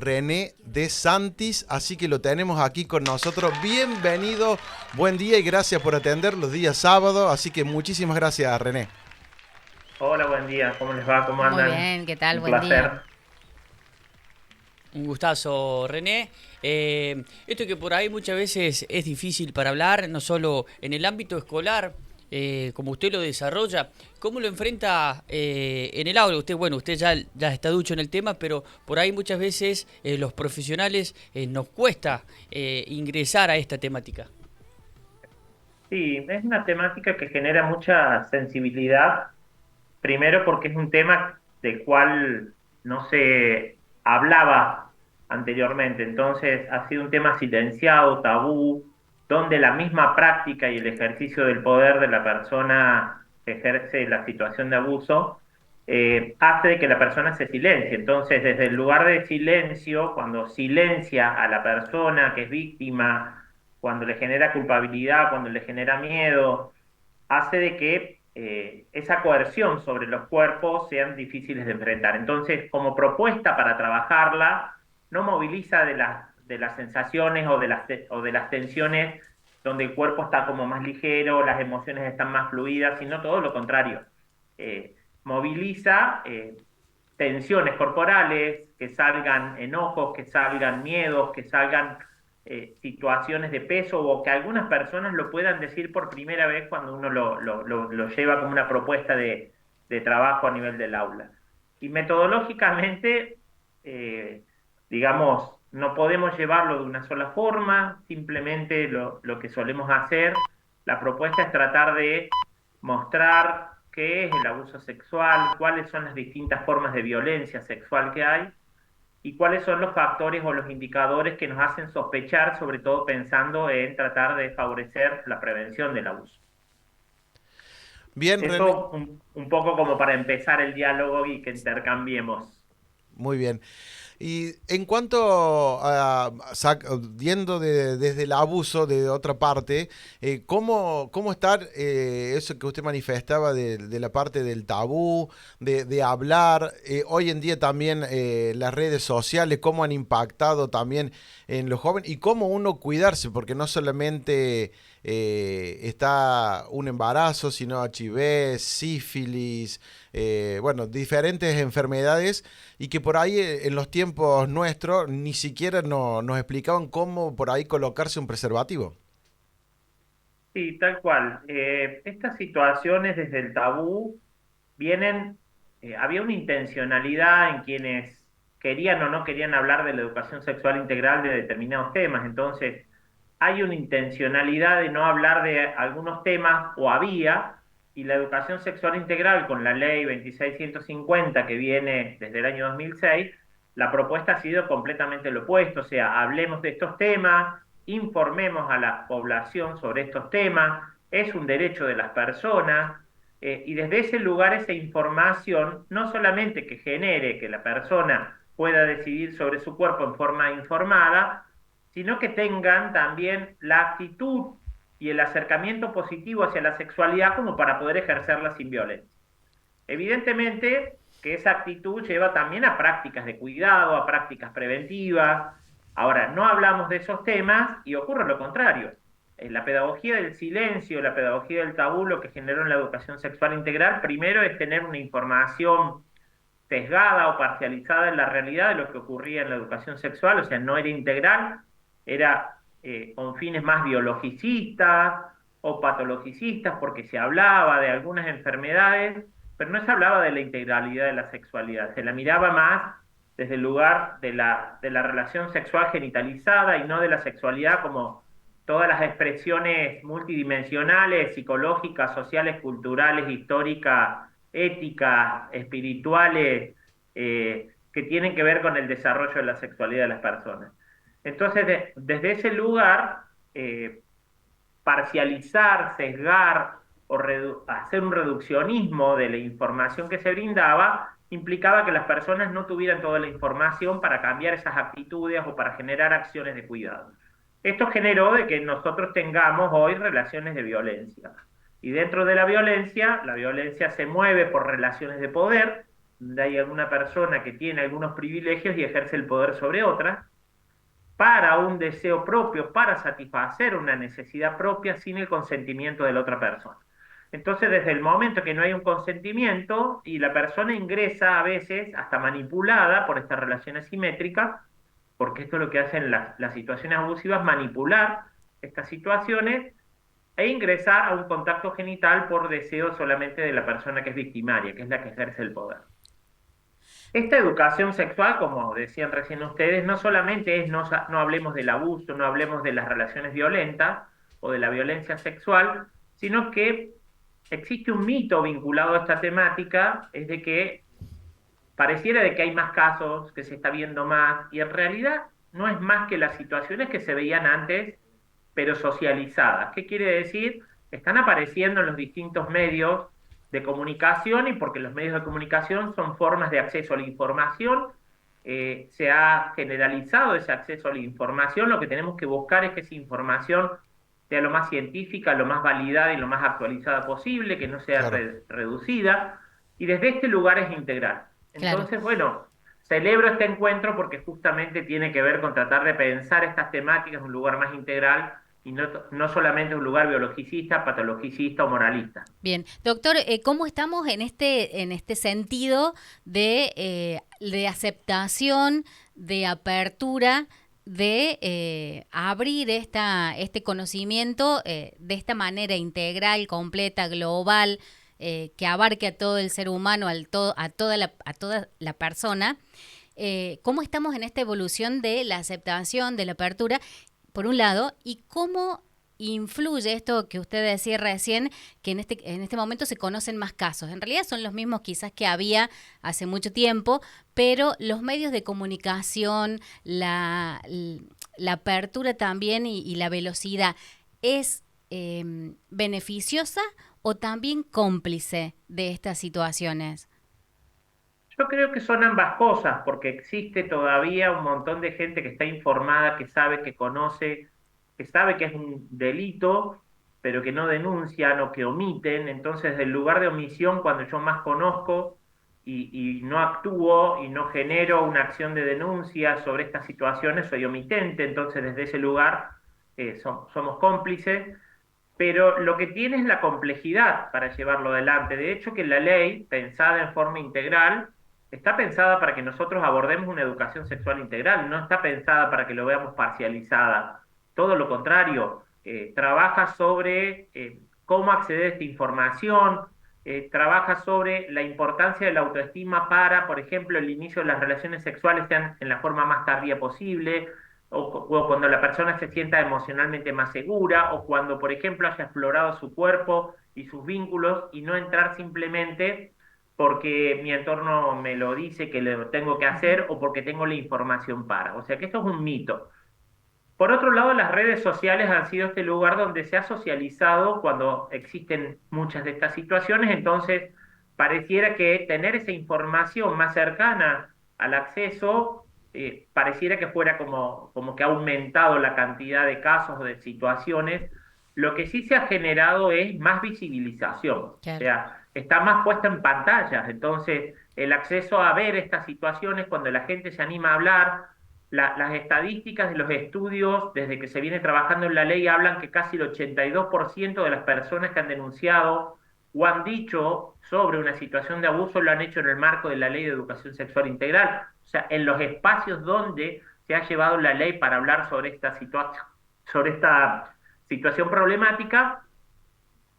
René de Santis, así que lo tenemos aquí con nosotros. Bienvenido, buen día y gracias por atender los días sábados, así que muchísimas gracias, René. Hola, buen día. ¿Cómo les va? ¿Cómo Muy andan? bien, ¿qué tal? Un Buen día. placer. Un gustazo, René. Esto que por ahí muchas veces es difícil para hablar, no solo en el ámbito escolar, como usted lo desarrolla, ¿cómo lo enfrenta en el aula? Usted ya está ducho en el tema, pero por ahí muchas veces los profesionales nos cuesta ingresar a esta temática. Sí, es una temática que genera mucha sensibilidad. Primero porque es un tema del cual no se hablaba anteriormente. Entonces ha sido un tema silenciado, tabú, donde la misma práctica y el ejercicio del poder de la persona que ejerce la situación de abuso hace de que la persona se silencie. Entonces, desde el lugar de silencio, cuando silencia a la persona que es víctima, cuando le genera culpabilidad, cuando le genera miedo, hace de que esa coerción sobre los cuerpos sean difíciles de enfrentar. Entonces, como propuesta para trabajarla, no moviliza de las sensaciones o de las tensiones donde el cuerpo está como más ligero, las emociones están más fluidas, sino todo lo contrario. Moviliza tensiones corporales, que salgan enojos, que salgan miedos, que salgan situaciones de peso o que algunas personas lo puedan decir por primera vez cuando uno lo lleva como una propuesta de trabajo a nivel del aula. Y metodológicamente, eh, digamos, no podemos llevarlo de una sola forma, simplemente lo que solemos hacer, la propuesta es tratar de mostrar qué es el abuso sexual, cuáles son las distintas formas de violencia sexual que hay y cuáles son los factores o los indicadores que nos hacen sospechar, sobre todo pensando en tratar de favorecer la prevención del abuso. Bien, René, Eso un poco como para empezar el diálogo y que intercambiemos. muy bien. Y en cuanto a, viendo desde el abuso de otra parte, ¿cómo estar eso que usted manifestaba de la parte del tabú, de hablar? Hoy en día también las redes sociales, cómo han impactado también en los jóvenes y cómo uno cuidarse, porque no solamente está un embarazo, sino HIV, sífilis, bueno, diferentes enfermedades y que por ahí en los tiempos nuestros ni siquiera nos explicaban cómo por ahí colocarse un preservativo. Sí, tal cual. Estas situaciones desde el tabú vienen, había una intencionalidad en quienes querían o no querían hablar de la educación sexual integral de determinados temas. Entonces, hay una intencionalidad de no hablar de algunos temas, o había, y la educación sexual integral con la ley 26150 que viene desde el año 2006, la propuesta ha sido completamente lo opuesto, o sea, hablemos de estos temas, informemos a la población sobre estos temas, es un derecho de las personas, y desde ese lugar esa información no solamente que genere que la persona pueda decidir sobre su cuerpo en forma informada, sino que tengan también la actitud y el acercamiento positivo hacia la sexualidad como para poder ejercerla sin violencia. Evidentemente que esa actitud lleva también a prácticas de cuidado, a prácticas preventivas. Ahora, no hablamos de esos temas y ocurre lo contrario. La pedagogía del silencio, la pedagogía del tabú, lo que generó en la educación sexual integral, primero es tener una información sesgada o parcializada en la realidad de lo que ocurría en la educación sexual, o sea, no era integral, era con fines más biologicistas o patologicistas, porque se hablaba de algunas enfermedades, pero no se hablaba de la integralidad de la sexualidad, se la miraba más desde el lugar de la relación sexual genitalizada y no de la sexualidad como todas las expresiones multidimensionales, psicológicas, sociales, culturales, históricas, éticas, espirituales, que tienen que ver con el desarrollo de la sexualidad de las personas. Entonces, desde ese lugar, parcializar, sesgar o hacer un reduccionismo de la información que se brindaba implicaba que las personas no tuvieran toda la información para cambiar esas actitudes o para generar acciones de cuidado. Esto generó de que nosotros tengamos hoy relaciones de violencia. Y dentro de la violencia se mueve por relaciones de poder, donde hay alguna persona que tiene algunos privilegios y ejerce el poder sobre otras, para un deseo propio, para satisfacer una necesidad propia sin el consentimiento de la otra persona. Entonces, desde el momento que no hay un consentimiento y la persona ingresa a veces hasta manipulada por estas relaciones simétricas, porque esto es lo que hacen las situaciones abusivas, manipular estas situaciones e ingresar a un contacto genital por deseo solamente de la persona que es victimaria, que es la que ejerce el poder. Esta educación sexual, como decían recién ustedes, no solamente es no hablemos del abuso, no hablemos de las relaciones violentas o de la violencia sexual, sino que existe un mito vinculado a esta temática, es de que pareciera de que hay más casos, que se está viendo más, y en realidad no es más que las situaciones que se veían antes, pero socializadas. ¿Qué quiere decir? Están apareciendo en los distintos medios de comunicación y porque los medios de comunicación son formas de acceso a la información, se ha generalizado ese acceso a la información, lo que tenemos que buscar es que esa información sea lo más científica, lo más validada y lo más actualizada posible, que no sea Claro. reducida, y desde este lugar es integral. Claro. Entonces, bueno, celebro este encuentro porque justamente tiene que ver con tratar de pensar estas temáticas en un lugar más integral y no solamente un lugar biologicista, patologicista o moralista. Bien, doctor, ¿cómo estamos en este sentido de aceptación, de apertura, de abrir este conocimiento de esta manera integral, completa, global, que abarque a todo el ser humano, a toda la persona? ¿Cómo estamos en esta evolución de la aceptación, de la apertura, por un lado, y cómo influye esto que usted decía recién, que en este momento se conocen más casos? En realidad son los mismos quizás que había hace mucho tiempo, pero los medios de comunicación, la apertura también y la velocidad, ¿es beneficiosa o también cómplice de estas situaciones? Yo creo que son ambas cosas, porque existe todavía un montón de gente que está informada, que sabe, que conoce, que sabe que es un delito, pero que no denuncian o que omiten. Entonces, del lugar de omisión, cuando yo más conozco y no actúo y no genero una acción de denuncia sobre estas situaciones, soy omitente. Entonces, desde ese lugar somos cómplices. Pero lo que tiene es la complejidad para llevarlo adelante. De hecho, que la ley, pensada en forma integral, está pensada para que nosotros abordemos una educación sexual integral, no está pensada para que lo veamos parcializada. Todo lo contrario, trabaja sobre cómo acceder a esta información, trabaja sobre la importancia de la autoestima para, por ejemplo, el inicio de las relaciones sexuales sean en la forma más tardía posible, o cuando la persona se sienta emocionalmente más segura, o cuando, por ejemplo, haya explorado su cuerpo y sus vínculos y no entrar simplemente porque mi entorno me lo dice que lo tengo que hacer o porque tengo la información para. O sea que esto es un mito. Por otro lado, las redes sociales han sido este lugar donde se ha socializado cuando existen muchas de estas situaciones, entonces pareciera que tener esa información más cercana al acceso, pareciera que fuera como que ha aumentado la cantidad de casos o de situaciones. Lo que sí se ha generado es más visibilización, o Claro. sea, está más puesta en pantallas, entonces el acceso a ver estas situaciones cuando la gente se anima a hablar. Las estadísticas de los estudios, desde que se viene trabajando en la ley, hablan que casi el 82% de las personas que han denunciado o han dicho sobre una situación de abuso lo han hecho en el marco de la Ley de Educación Sexual Integral. O sea, en los espacios donde se ha llevado la ley para hablar sobre esta situación problemática.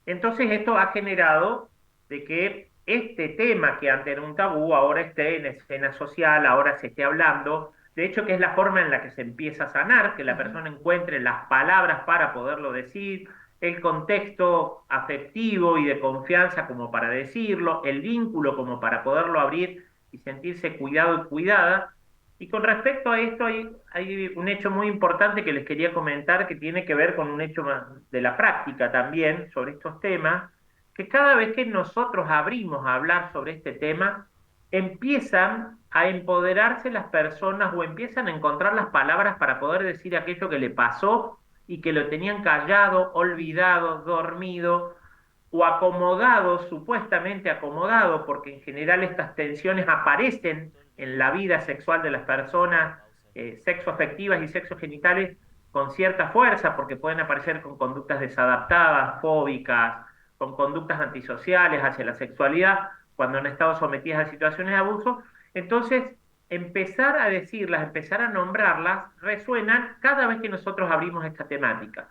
Entonces esto ha generado de que este tema que antes era un tabú ahora esté en escena social, ahora se esté hablando. De hecho, que es la forma en la que se empieza a sanar, que la persona encuentre las palabras para poderlo decir, el contexto afectivo y de confianza como para decirlo, el vínculo como para poderlo abrir y sentirse cuidado y cuidada. Y con respecto a esto hay un hecho muy importante que les quería comentar que tiene que ver con un hecho de la práctica también sobre estos temas, que cada vez que nosotros abrimos a hablar sobre este tema, empiezan a empoderarse las personas o empiezan a encontrar las palabras para poder decir aquello que le pasó y que lo tenían callado, olvidado, dormido. o acomodado, supuestamente acomodado, porque en general estas tensiones aparecen en la vida sexual de las personas sexoafectivas y sexogenitales con cierta fuerza, porque pueden aparecer con conductas desadaptadas, fóbicas, con conductas antisociales hacia la sexualidad, cuando han estado sometidas a situaciones de abuso. Entonces, empezar a decirlas, empezar a nombrarlas, resuenan cada vez que nosotros abrimos esta temática.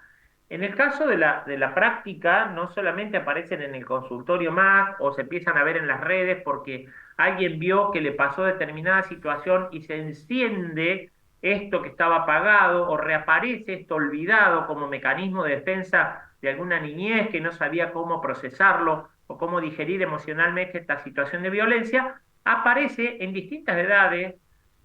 En el caso de la práctica, no solamente aparecen en el consultorio más o se empiezan a ver en las redes porque alguien vio que le pasó determinada situación y se enciende esto que estaba apagado o reaparece esto olvidado como mecanismo de defensa de alguna niñez que no sabía cómo procesarlo o cómo digerir emocionalmente esta situación de violencia, aparece en distintas edades.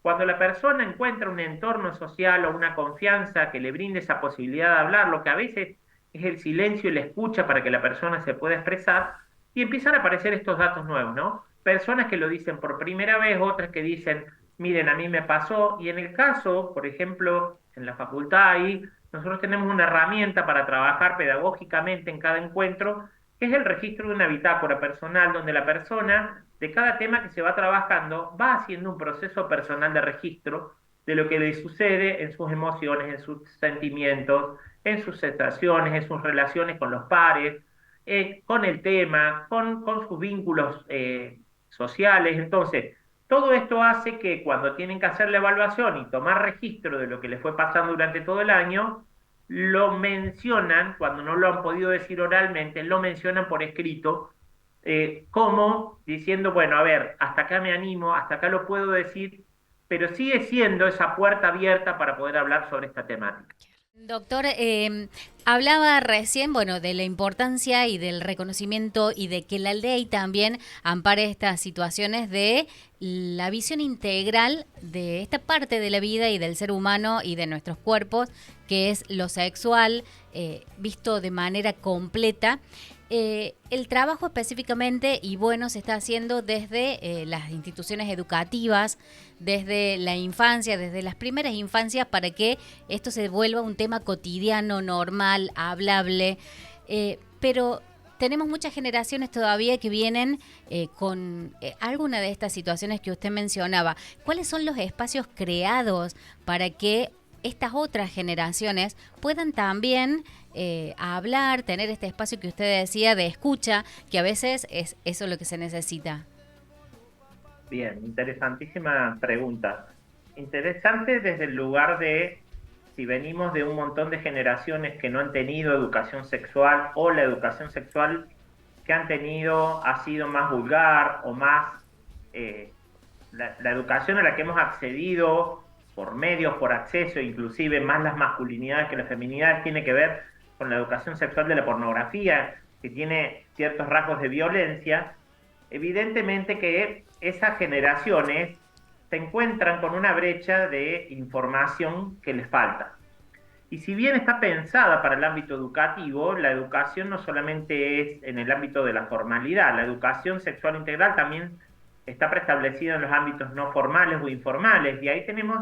Cuando la persona encuentra un entorno social o una confianza que le brinde esa posibilidad de hablar, lo que a veces es el silencio y la escucha para que la persona se pueda expresar, y empiezan a aparecer estos datos nuevos, ¿no? Personas que lo dicen por primera vez, otras que dicen, miren, a mí me pasó, y en el caso, por ejemplo, en la facultad ahí, nosotros tenemos una herramienta para trabajar pedagógicamente en cada encuentro, que es el registro de una bitácora personal, donde la persona, de cada tema que se va trabajando, va haciendo un proceso personal de registro de lo que le sucede en sus emociones, en sus sentimientos, en sus sensaciones, en sus relaciones con los pares, con el tema, con sus vínculos sociales. Entonces, todo esto hace que cuando tienen que hacer la evaluación y tomar registro de lo que les fue pasando durante todo el año, lo mencionan, cuando no lo han podido decir oralmente, lo mencionan por escrito, como diciendo, bueno, a ver, hasta acá me animo, hasta acá lo puedo decir, pero sigue siendo esa puerta abierta para poder hablar sobre esta temática. Doctor, hablaba recién, bueno, de la importancia y del reconocimiento y de que la ley también ampare estas situaciones de la visión integral de esta parte de la vida y del ser humano y de nuestros cuerpos, que es lo sexual, visto de manera completa. El trabajo específicamente, y bueno, se está haciendo desde las instituciones educativas, desde la infancia, desde las primeras infancias, para que esto se vuelva un tema cotidiano, normal, hablable, pero tenemos muchas generaciones todavía que vienen con alguna de estas situaciones que usted mencionaba. ¿Cuáles son los espacios creados para que estas otras generaciones puedan también hablar, tener este espacio que usted decía de escucha, que a veces es eso lo que se necesita? Bien, interesantísima pregunta. Interesante desde el lugar de si venimos de un montón de generaciones que no han tenido educación sexual o la educación sexual que han tenido ha sido más vulgar o más la educación a la que hemos accedido por medios, por acceso, inclusive más las masculinidades que las feminidades, tiene que ver con la educación sexual de la pornografía, que tiene ciertos rasgos de violencia. Evidentemente que esas generaciones se encuentran con una brecha de información que les falta. Y si bien está pensada para el ámbito educativo, la educación no solamente es en el ámbito de la formalidad, la educación sexual integral también está preestablecida en los ámbitos no formales o informales, y ahí tenemos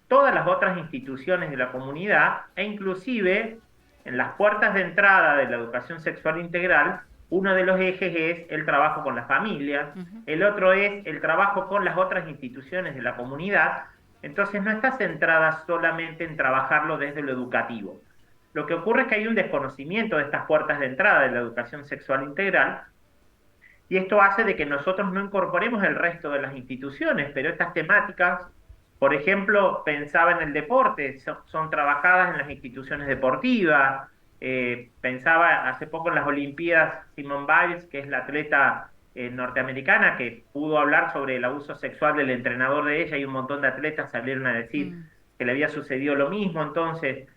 todas las otras instituciones de la comunidad, e inclusive en las puertas de entrada de la educación sexual integral, uno de los ejes es el trabajo con la familia, el otro es el trabajo con las otras instituciones de la comunidad. Entonces no está centrada solamente en trabajarlo desde lo educativo. Lo que ocurre es que hay un desconocimiento de estas puertas de entrada de la educación sexual integral, y esto hace de que nosotros no incorporemos el resto de las instituciones, pero estas temáticas, por ejemplo, pensaba en el deporte, son trabajadas en las instituciones deportivas. Pensaba hace poco en las Olimpiadas, Simone Biles, que es la atleta norteamericana, que pudo hablar sobre el abuso sexual del entrenador de ella, y un montón de atletas salieron a decir que le había sucedido lo mismo. Entonces,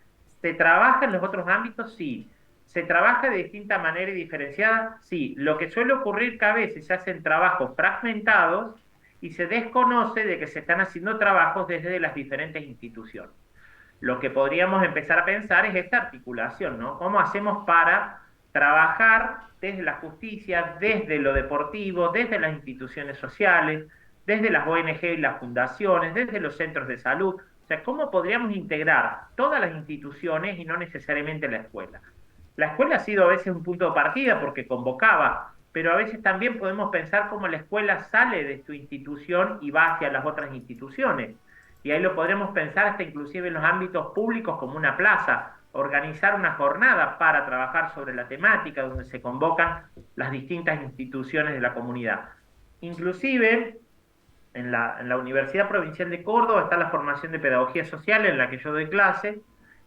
¿se trabaja en los otros ámbitos? Sí. ¿Se trabaja de distinta manera y diferenciada? Sí. Lo que suele ocurrir que a veces se hacen trabajos fragmentados y se desconoce de que se están haciendo trabajos desde las diferentes instituciones. Lo que podríamos empezar a pensar es esta articulación, ¿no? ¿Cómo hacemos para trabajar desde la justicia, desde lo deportivo, desde las instituciones sociales, desde las ONG y las fundaciones, desde los centros de salud? O sea, ¿cómo podríamos integrar todas las instituciones y no necesariamente la escuela? La escuela ha sido a veces un punto de partida porque convocaba, pero a veces también podemos pensar cómo la escuela sale de su institución y va hacia las otras instituciones. Y ahí lo podremos pensar hasta inclusive en los ámbitos públicos como una plaza, organizar una jornada para trabajar sobre la temática donde se convocan las distintas instituciones de la comunidad. Inclusive en la Universidad Provincial de Córdoba está la formación de pedagogía social en la que yo doy clase,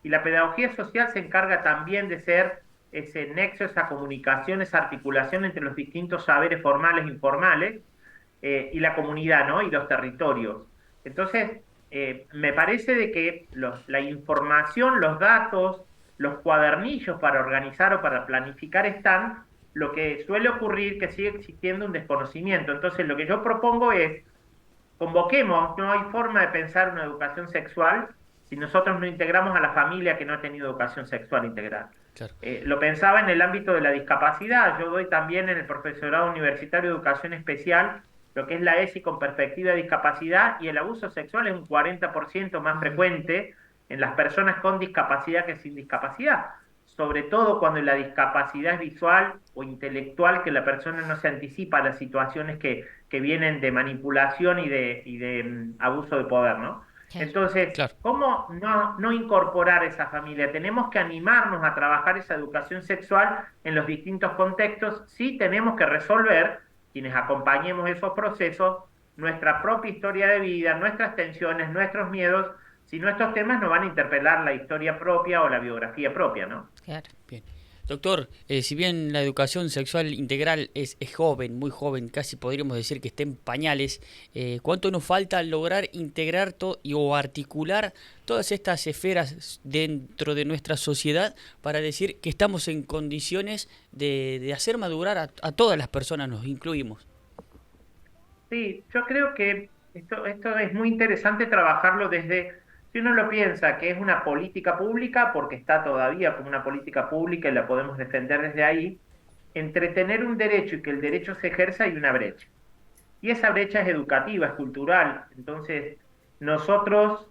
y la pedagogía social se encarga también de ser ese nexo, esa comunicación, esa articulación entre los distintos saberes formales e informales, y la comunidad, ¿no? Y los territorios. Entonces, me parece de que la información, los datos, los cuadernillos para organizar o para planificar están. Lo que suele ocurrir que sigue existiendo un desconocimiento. Entonces, lo que yo propongo es convoquemos, no hay forma de pensar una educación sexual si nosotros no integramos a la familia que no ha tenido educación sexual integral. Claro. Lo pensaba en el ámbito de la discapacidad, yo doy también en el profesorado universitario de educación especial lo que es la ESI con perspectiva de discapacidad, y el abuso sexual es un 40% más frecuente en las personas con discapacidad que sin discapacidad, sobre todo cuando la discapacidad es visual o intelectual, que la persona no se anticipa a las situaciones que vienen de manipulación y de abuso de poder, ¿no? Claro. Entonces, Claro. ¿cómo no incorporar esa familia? Tenemos que animarnos a trabajar esa educación sexual en los distintos contextos. Sí tenemos que resolver, quienes acompañemos esos procesos, nuestra propia historia de vida, nuestras tensiones, nuestros miedos, si no estos temas no van a interpelar la historia propia o la biografía propia, ¿no? Claro. Bien. Doctor, si bien la educación sexual integral es joven, muy joven, casi podríamos decir que está en pañales, ¿cuánto nos falta lograr integrar o articular todas estas esferas dentro de nuestra sociedad para decir que estamos en condiciones de hacer madurar a todas las personas, nos incluimos? Sí, yo creo que esto es muy interesante trabajarlo desde, si uno lo piensa, que es una política pública, porque está todavía como una política pública y la podemos defender desde ahí, entre tener un derecho y que el derecho se ejerza hay una brecha. Y esa brecha es educativa, es cultural. Entonces, nosotros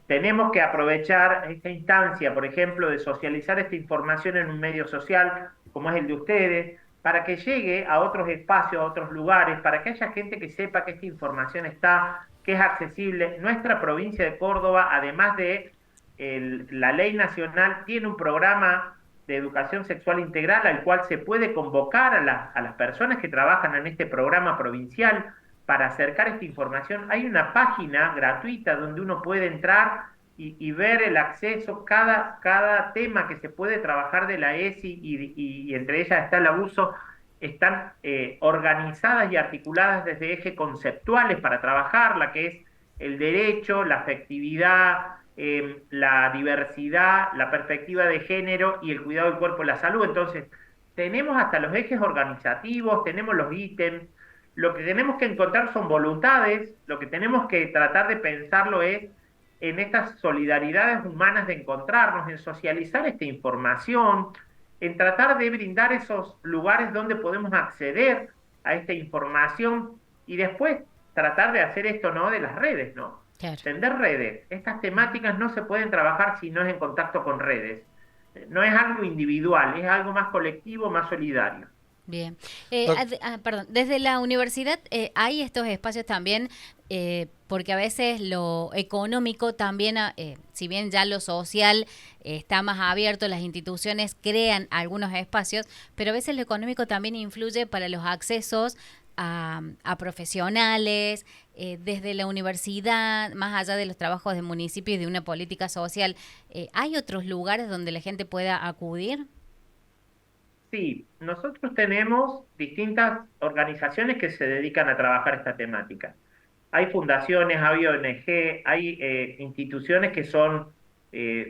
tenemos que aprovechar esta instancia, por ejemplo, de socializar esta información en un medio social, como es el de ustedes, para que llegue a otros espacios, a otros lugares, para que haya gente que sepa que esta información está, que es accesible. Nuestra provincia de Córdoba, además de la ley nacional, tiene un programa de educación sexual integral al cual se puede convocar a las personas que trabajan en este programa provincial para acercar esta información. Hay una página gratuita donde uno puede entrar y ver el acceso, cada tema que se puede trabajar de la ESI, y entre ellas está el abuso, están organizadas y articuladas desde ejes conceptuales para trabajarla, que es el derecho, la afectividad, la diversidad, la perspectiva de género y el cuidado del cuerpo y la salud. Entonces, tenemos hasta los ejes organizativos, tenemos los ítems. Lo que tenemos que encontrar son voluntades, lo que tenemos que tratar de pensarlo es en estas solidaridades humanas de encontrarnos, en socializar esta información, en tratar de brindar esos lugares donde podemos acceder a esta información, y después tratar de hacer esto, ¿no?, de las redes, ¿no? Claro. Tender redes. Estas temáticas no se pueden trabajar si no es en contacto con redes. No es algo individual, es algo más colectivo, más solidario. Bien. Perdón, desde la universidad hay estos espacios también, porque a veces lo económico también, si bien ya lo social está más abierto, las instituciones crean algunos espacios, pero a veces lo económico también influye para los accesos a profesionales, desde la universidad, más allá de los trabajos de municipio y de una política social. ¿Hay otros lugares donde la gente pueda acudir? Sí, nosotros tenemos distintas organizaciones que se dedican a trabajar esta temática. Hay fundaciones, hay ONG, hay instituciones que son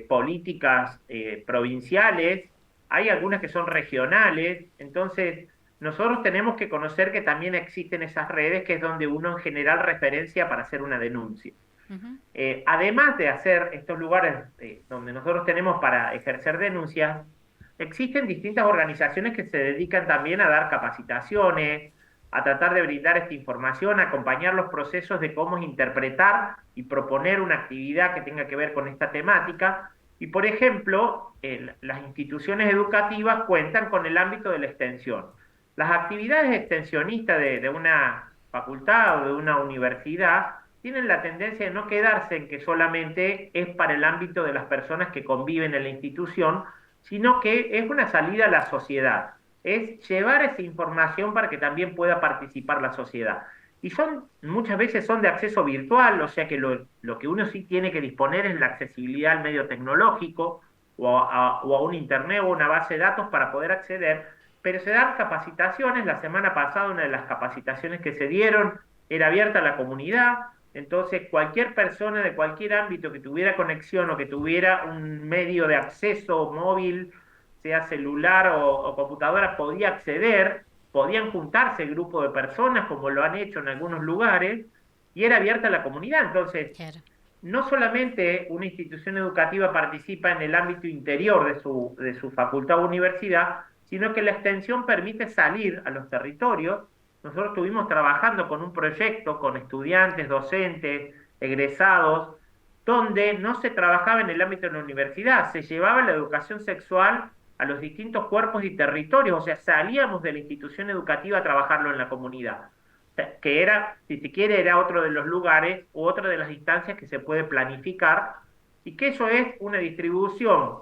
políticas provinciales, hay algunas que son regionales. Entonces, nosotros tenemos que conocer que también existen esas redes, que es donde uno en general referencia para hacer una denuncia. Uh-huh. Además de hacer estos lugares donde nosotros tenemos para ejercer denuncias, existen distintas organizaciones que se dedican también a dar capacitaciones, a tratar de brindar esta información, a acompañar los procesos de cómo interpretar y proponer una actividad que tenga que ver con esta temática. Y por ejemplo, las instituciones educativas cuentan con el ámbito de la extensión. Las actividades extensionistas de una facultad o de una universidad tienen la tendencia de no quedarse en que solamente es para el ámbito de las personas que conviven en la institución, sino que es una salida a la sociedad, es llevar esa información para que también pueda participar la sociedad. Y muchas veces son de acceso virtual, o sea que lo que uno sí tiene que disponer es la accesibilidad al medio tecnológico o a un internet o una base de datos para poder acceder, pero se dan capacitaciones. La semana pasada una de las capacitaciones que se dieron era abierta a la comunidad, entonces cualquier persona de cualquier ámbito que tuviera conexión o que tuviera un medio de acceso móvil, sea celular o computadora, podía acceder, podían juntarse grupos de personas como lo han hecho en algunos lugares y era abierta a la comunidad. Entonces, Claro. no solamente una institución educativa participa en el ámbito interior de su facultad o universidad, sino que la extensión permite salir a los territorios. Nosotros estuvimos trabajando con un proyecto con estudiantes, docentes, egresados, donde no se trabajaba en el ámbito de la universidad, se llevaba la educación sexual a los distintos cuerpos y territorios, o sea, salíamos de la institución educativa a trabajarlo en la comunidad, que era, si se quiere, era otro de los lugares u otra de las instancias que se puede planificar, y que eso es una distribución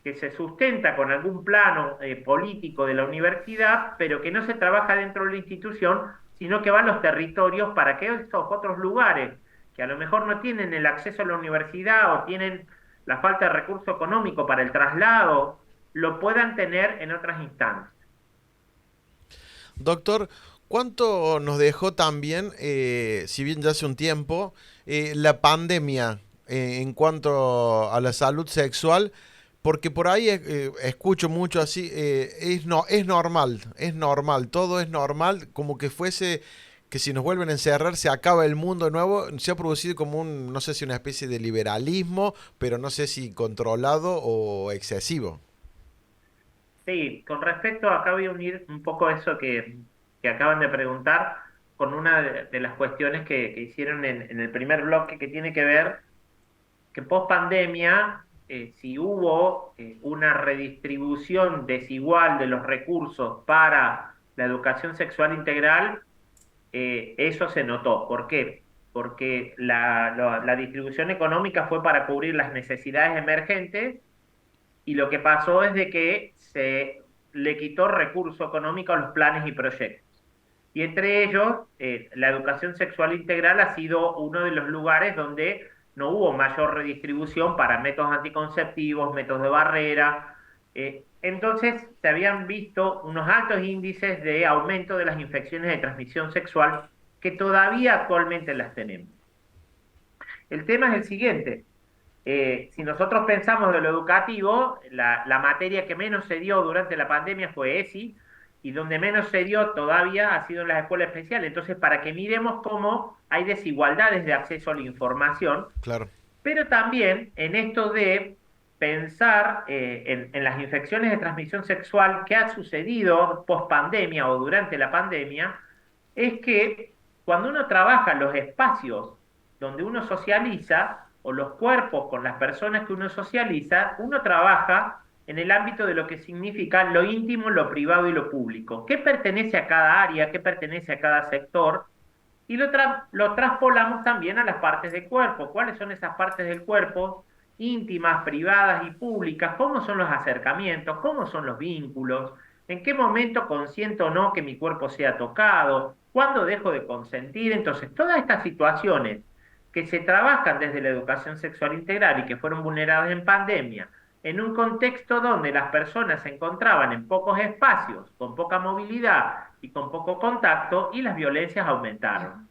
que se sustenta con algún plano político de la universidad, pero que no se trabaja dentro de la institución, sino que va a los territorios para que esos otros lugares, que a lo mejor no tienen el acceso a la universidad o tienen la falta de recurso económico para el traslado, lo puedan tener en otras instancias. Doctor, ¿cuánto nos dejó también, si bien ya hace un tiempo, la pandemia en cuanto a la salud sexual? Porque por ahí escucho mucho así, es normal, todo es normal, como que fuese que si nos vuelven a encerrar se acaba el mundo de nuevo. Se ha producido como no sé si una especie de liberalismo, pero no sé si controlado o excesivo. Sí, con respecto, acá voy a unir un poco eso que acaban de preguntar con una de las cuestiones que hicieron en el primer bloque, que tiene que ver que post pandemia, si hubo una redistribución desigual de los recursos para la educación sexual integral, eso se notó. ¿Por qué? Porque la distribución económica fue para cubrir las necesidades emergentes y lo que pasó es de que se le quitó recurso económico a los planes y proyectos. Y entre ellos, la educación sexual integral ha sido uno de los lugares donde no hubo mayor redistribución para métodos anticonceptivos, métodos de barrera. Entonces, se habían visto unos altos índices de aumento de las infecciones de transmisión sexual que todavía actualmente las tenemos. El tema es el siguiente. Si nosotros pensamos de lo educativo, la materia que menos se dio durante la pandemia fue ESI, y donde menos se dio todavía ha sido en las escuelas especiales. Entonces, para que miremos cómo hay desigualdades de acceso a la información, Claro. pero también en esto de pensar en las infecciones de transmisión sexual que ha sucedido post pandemia o durante la pandemia, es que cuando uno trabaja los espacios donde uno socializa, o los cuerpos con las personas que uno socializa, uno trabaja en el ámbito de lo que significa lo íntimo, lo privado y lo público. ¿Qué pertenece a cada área? ¿Qué pertenece a cada sector? Y lo traspolamos también a las partes del cuerpo. ¿Cuáles son esas partes del cuerpo? Íntimas, privadas y públicas. ¿Cómo son los acercamientos? ¿Cómo son los vínculos? ¿En qué momento consiento o no que mi cuerpo sea tocado? ¿Cuándo dejo de consentir? Entonces, todas estas situaciones que se trabajan desde la educación sexual integral y que fueron vulneradas en pandemia, en un contexto donde las personas se encontraban en pocos espacios, con poca movilidad y con poco contacto, y las violencias aumentaron.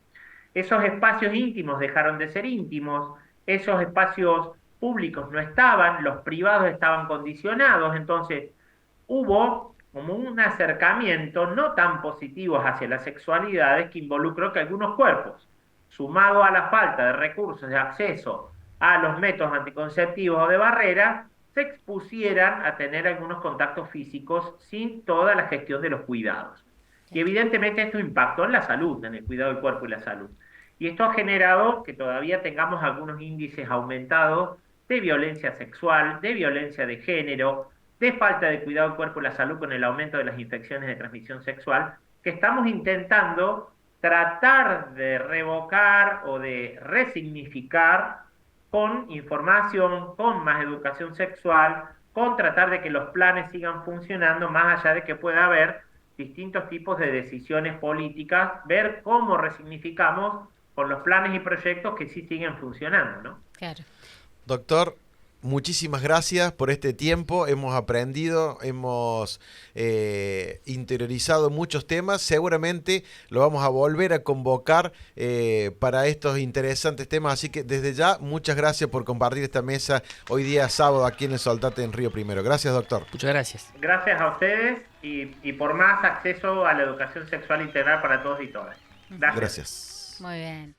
Esos espacios íntimos dejaron de ser íntimos, esos espacios públicos no estaban, los privados estaban condicionados, entonces hubo como un acercamiento no tan positivo hacia las sexualidades que involucró que algunos cuerpos, sumado a la falta de recursos de acceso a los métodos anticonceptivos o de barrera, se expusieran a tener algunos contactos físicos sin toda la gestión de los cuidados. Y evidentemente esto impactó en la salud, en el cuidado del cuerpo y la salud. Y esto ha generado que todavía tengamos algunos índices aumentados de violencia sexual, de violencia de género, de falta de cuidado del cuerpo y la salud con el aumento de las infecciones de transmisión sexual, que estamos intentando tratar de revocar o de resignificar con información, con más educación sexual, con tratar de que los planes sigan funcionando, más allá de que pueda haber distintos tipos de decisiones políticas, ver cómo resignificamos con los planes y proyectos que sí siguen funcionando, ¿no? Claro. Doctor, muchísimas gracias por este tiempo. Hemos aprendido, hemos interiorizado muchos temas. Seguramente lo vamos a volver a convocar para estos interesantes temas. Así que desde ya, muchas gracias por compartir esta mesa hoy día sábado aquí en el Soltate en Río Primero. Gracias, doctor. Muchas gracias. Gracias a ustedes y por más acceso a la educación sexual integral para todos y todas. Gracias. Gracias. Muy bien.